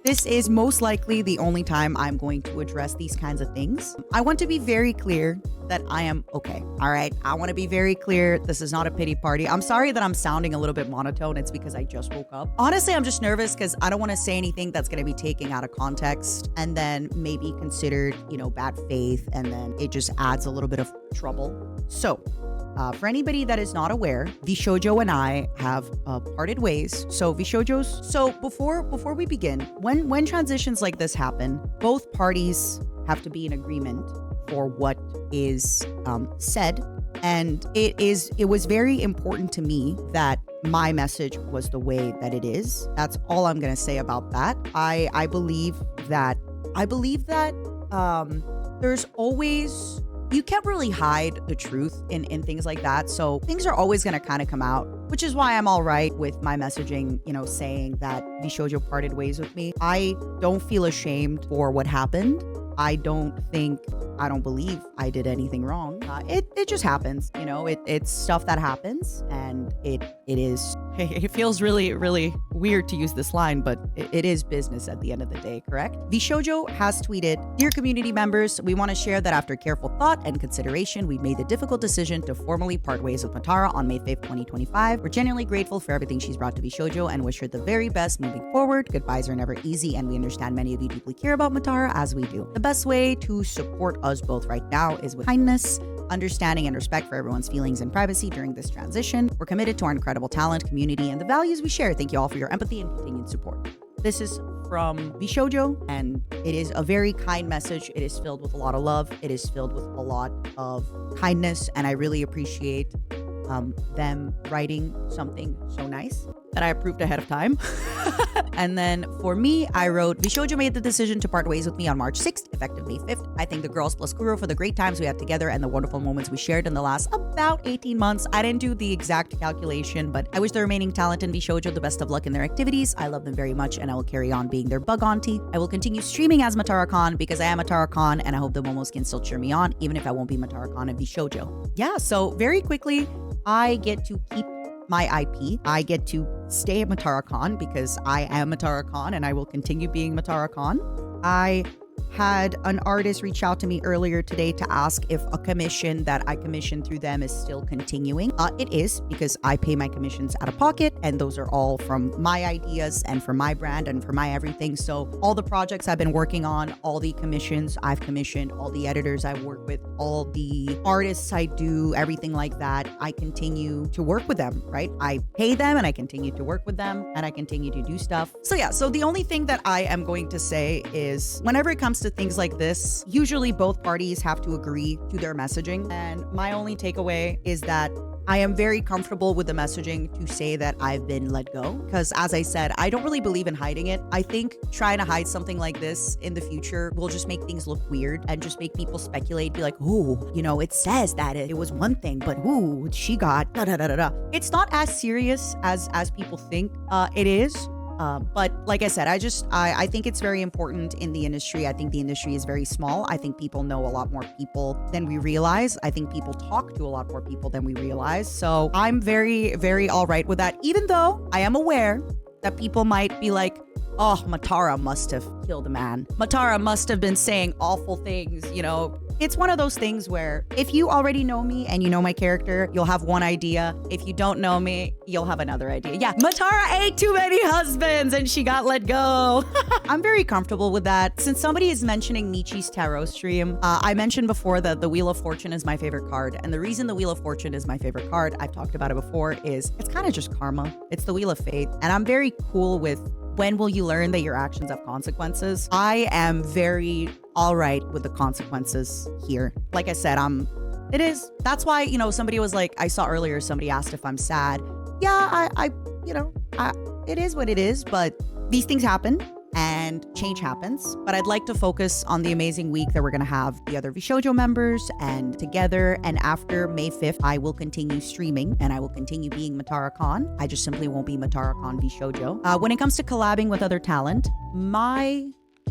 This is most likely the only time I'm going to address these kinds of things. I want to be very clear that I am okay. All right. I want to be very clear. This is not a pity party. I'm sorry that I'm sounding a little bit monotone. It's because I just woke up. Honestly, I'm just nervous because I don't want to say anything that's going to be taken out of context and then maybe considered, bad faith. And then it just adds a little bit of trouble. So for anybody that is not aware, VShojo and I have parted ways. So VShojo's. So before we begin, when transitions like this happen, both parties have to be in agreement for what is said. And it was very important to me that my message was the way that it is. That's all I'm gonna say about that. I believe that there's always, you can't really hide the truth in things like that. So things are always going to kind of come out, which is why I'm all right with my messaging, saying that VShojo parted ways with me. I don't feel ashamed for what happened. I don't believe I did anything wrong. It just happens, it's stuff that happens, and it feels really, really weird to use this line, but it is business at the end of the day, correct? VShojo has tweeted, "Dear community members, we want to share that after careful thought and consideration, we've made the difficult decision to formally part ways with Matara on May 5th, 2025. We're genuinely grateful for everything she's brought to VShojo and wish her the very best moving forward. Goodbyes are never easy, and we understand many of you deeply care about Matara as we do. The best way to support us both right now is with kindness, understanding, and respect for everyone's feelings and privacy during this transition. We're committed to our incredible talent, community, and the values we share. Thank you all for your empathy and continued support." This is from VShojo, and it is a very kind message. It is filled with a lot of love. It is filled with a lot of kindness, and I really appreciate them writing something so nice that I approved ahead of time. And then for me, I wrote, "VShojo made the decision to part ways with me on March 6th, effective May 5th. I thank the girls plus Kuro for the great times we had together and the wonderful moments we shared in the last about 18 months. I didn't do the exact calculation, but I wish the remaining talent in VShojo the best of luck in their activities. I love them very much, and I will carry on being their bug auntie. I will continue streaming as Matara Kan because I am Matara Kan, and I hope the Momos can still cheer me on, even if I won't be Matara Kan in VShojo." Yeah, so very quickly, I get to keep my IP. I get to stay at Matara Kan because I am Matara Kan, and I will continue being Matara Kan. I had an artist reach out to me earlier today to ask if a commission that I commissioned through them is still continuing. It is, because I pay my commissions out of pocket, and those are all from my ideas and for my brand and for my everything. So all the projects I've been working on, all the commissions I've commissioned, all the editors I've worked with, all the artists I do, everything like that, I continue to work with them, right? I pay them and I continue to work with them and I continue to do stuff. So yeah, so the only thing that I am going to say is whenever it comes to things like this, usually both parties have to agree to their messaging. And my only takeaway is that I am very comfortable with the messaging to say that I've been let go. Because as I said, I don't really believe in hiding it. I think trying to hide something like this in the future will just make things look weird and just make people speculate, be like, "Ooh, it says that it was one thing, but ooh, she got da da da da da." It's not as serious as people think it is. But like I said, I think it's very important in the industry. I think the industry is very small. I think people know a lot more people than we realize. I think people talk to a lot more people than we realize. So I'm very, very all right with that, even though I am aware that people might be like, "Oh, Matara must have killed a man. Matara must have been saying awful things," It's one of those things where if you already know me and you know my character, you'll have one idea. If you don't know me, you'll have another idea. Yeah, Matara ate too many husbands and she got let go. I'm very comfortable with that. Since somebody is mentioning Michi's tarot stream, I mentioned before that the Wheel of Fortune is my favorite card. And the reason the Wheel of Fortune is my favorite card, I've talked about it before, is it's kind of just karma. It's the Wheel of Fate. And I'm very cool with when will you learn that your actions have consequences. I am very all right with the consequences here. Like I said, that's why, somebody was like, I saw earlier, somebody asked if I'm sad. Yeah, it is what it is, but these things happen and change happens. But I'd like to focus on the amazing week that we're going to have the other VShojo members and together. And after May 5th, I will continue streaming and I will continue being Matara Kan. I just simply won't be Matara Kan VShojo. When it comes to collabing with other talent, my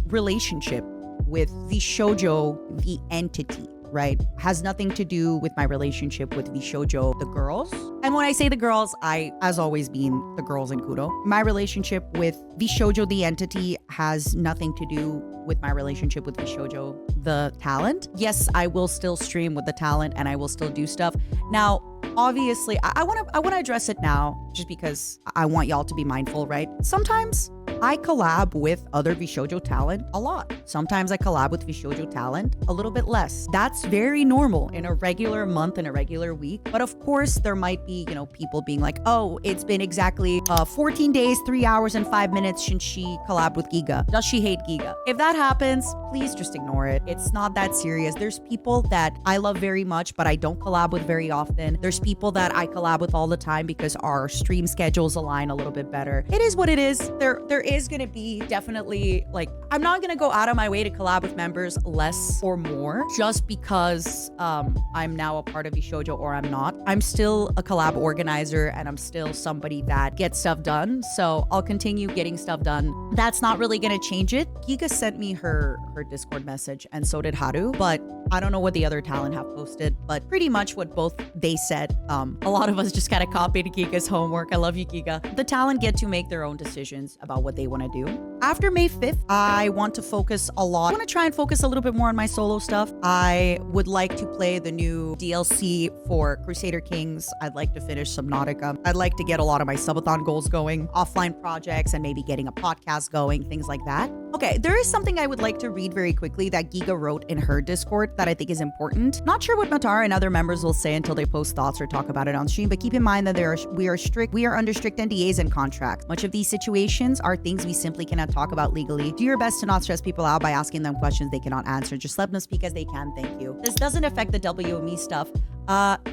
relationship with VShojo, the entity, right, has nothing to do with my relationship with VShojo, the girls. And when I say the girls, I, as always, mean the girls in Kudo. My relationship with VShojo, the entity, has nothing to do with my relationship with VShojo, the talent. Yes, I will still stream with the talent and I will still do stuff. Now, obviously, I want to address it now just because I want y'all to be mindful, right? Sometimes I collab with other VShojo talent a lot. Sometimes I collab with VShojo talent a little bit less. That's very normal in a regular month, in a regular week. But of course, there might be, people being like, oh, it's been exactly 14 days, 3 hours, and 5 minutes since she collabed with Giga. Does she hate Giga? If that happens, please just ignore it. It's not that serious. There's people that I love very much, but I don't collab with very often. There's people that I collab with all the time because our stream schedules align a little bit better. It is what it is. There is going to be definitely, I'm not going to go out of my way to collab with members less or more just because I'm now a part of VShojo or I'm not. I'm still a collab organizer and I'm still somebody that gets stuff done. So I'll continue getting stuff done. That's not really going to change it. Giga sent me her Discord message and so did Haru, but I don't know what the other talent have posted, but pretty much what both they said. A lot of us just kind of copied Giga's homework. I love you, Giga. The talent get to make their own decisions about what they want to do. After May 5th, I want to focus a lot. I want to try and focus a little bit more on my solo stuff. I would like to play the new DLC for Crusader Kings. I'd like to finish Subnautica. I'd like to get a lot of my subathon goals going, offline projects, and maybe getting a podcast going, things like that. Okay, there is something I would like to read very quickly that Giga wrote in her Discord that I think is important. Not sure what Matara and other members will say until they post thoughts or talk about it on stream, but keep in mind that we are under strict NDAs and contracts. Much of these situations are things we simply cannot talk about legally. Do your best to not stress people out by asking them questions they cannot answer. Just let them speak as they can, thank you. This doesn't affect the WME stuff.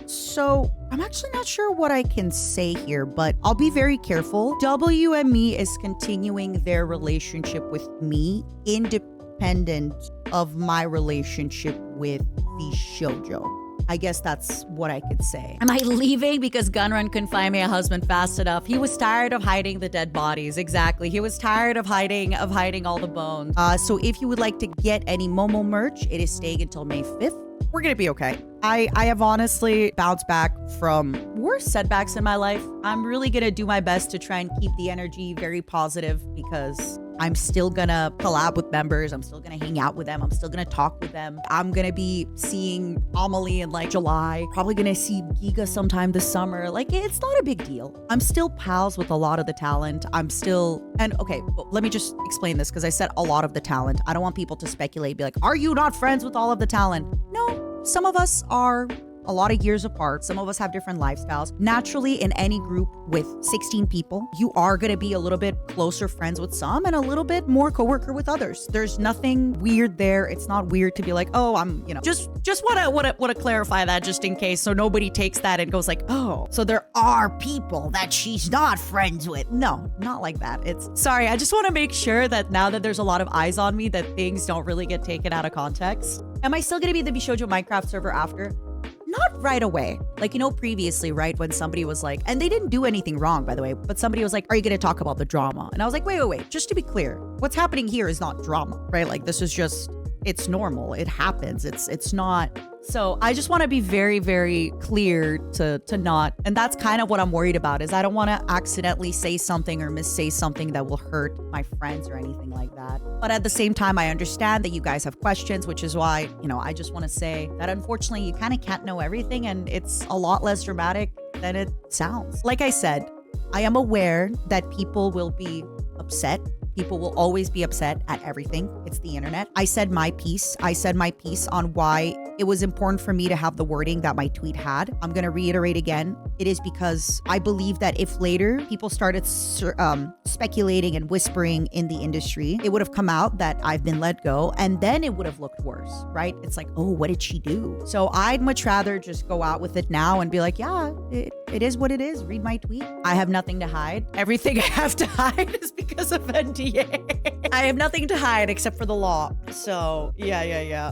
So I'm actually not sure what I can say here, but I'll be very careful. WME is continuing their relationship with me independent of my relationship with VShojo. I guess that's what I could say. Am I leaving because Gunrun couldn't find me a husband fast enough? He was tired of hiding the dead bodies. Exactly. He was tired of hiding all the bones. So if you would like to get any Momo merch, it is staying until May 5th. We're gonna be okay. I have honestly bounced back from worse setbacks in my life. I'm really gonna do my best to try and keep the energy very positive because I'm still gonna collab with members. I'm still gonna hang out with them. I'm still gonna talk with them. I'm gonna be seeing Amelie in July. Probably gonna see Giga sometime this summer. It's not a big deal. I'm still pals with a lot of the talent. Okay, well, let me just explain this because I said a lot of the talent. I don't want people to speculate, be like, are you not friends with all of the talent? No, some of us are a lot of years apart. Some of us have different lifestyles. Naturally, in any group with 16 people, you are going to be a little bit closer friends with some and a little bit more coworker with others. There's nothing weird there. It's not weird to be like, oh, I'm, just want to clarify that just in case so nobody takes that and goes like, oh, so there are people that she's not friends with. No, not like that. Sorry, I just want to make sure that now that there's a lot of eyes on me that things don't really get taken out of context. Am I still going to be the VShojo Minecraft server after? Not right away. Previously, right, when somebody was like, and they didn't do anything wrong, by the way, but somebody was like, are you going to talk about the drama? And I was like, wait, just to be clear, what's happening here is not drama, right? This is just, it's normal. It happens. It's not. So I just want to be very, very clear to not, and that's kind of what I'm worried about is I don't want to accidentally say something or missay something that will hurt my friends or anything like that. But at the same time, I understand that you guys have questions, which is why, I just want to say that unfortunately you kind of can't know everything and it's a lot less dramatic than it sounds. Like I said, I am aware that people will be upset. People will always be upset at everything. It's the internet. I said my piece. I said my piece on why it was important for me to have the wording that my tweet had. I'm going to reiterate again. It is because I believe that if later people started speculating and whispering in the industry, it would have come out that I've been let go and then it would have looked worse, right? It's like, oh, what did she do? So I'd much rather just go out with it now and be like, yeah, it is what it is. Read my tweet. I have nothing to hide. Everything I have to hide is because of NDA. I have nothing to hide except for the law. So yeah.